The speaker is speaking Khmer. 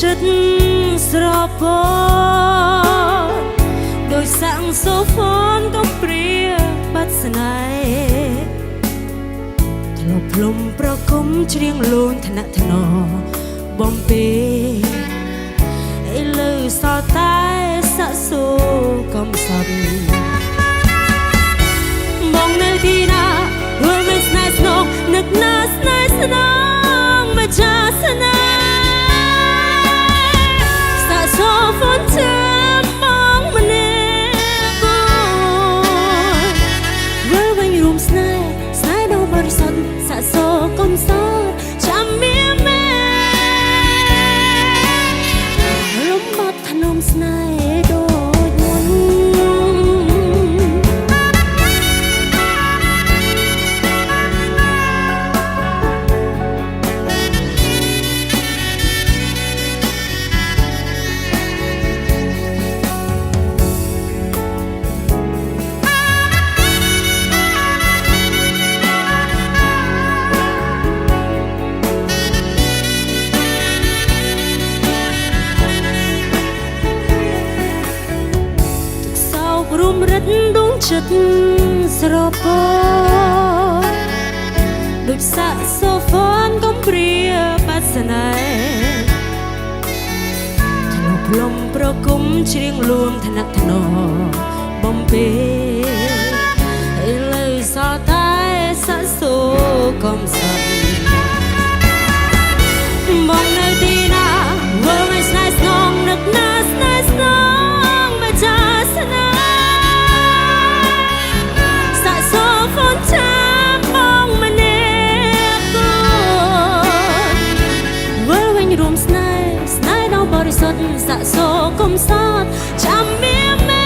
ចិត្តស្រពោដោយសាំងសូហ្វូនកំព្រាបាត់ស្នេហ៍ធ្លាប់ភ្លុំប្រគំច្រៀងលូនថ្នាក់ថ្នបំពេឥឡូវសល់តែសាក់សូកំសត់បងនៅទីណាធ្វើមិនស្នេហ៍ស្នងនឹកណាស្នេហ៍ស្នងមកចាស្នេហ៍សាក់សូហ្វូនចាំបងម្នាក់គូវើវិញរួមស្នេហ៍ដ៏បរិសុទ្ធសាក់សូកំសត់ចាំមានមែលំបាត់ថ្នមស្នេហ៍ដូចមុនរួមរិទ្ធដួងចិត្តស្រពោដូចសាក់សូហ្វូនកំព្រាបាត់ស្នេហ៍ធ្លាប់ភ្លុំប្រគំច្រៀងលួងថ្នាក់ថ្នបំពេឥឡូវសល់តែសាក់សូកំសត់បងនៅទីណាវើមិនស្នេហ៍ស្នងនឹកណាស្នេហ៍ស្នងមកចាស្នេហ៍ចាំបងម្នាក់គូវើវិញរួមស្នេហ៍ដ៏បរិសុទ្ធសាក់សូកំសត់ចាំមាន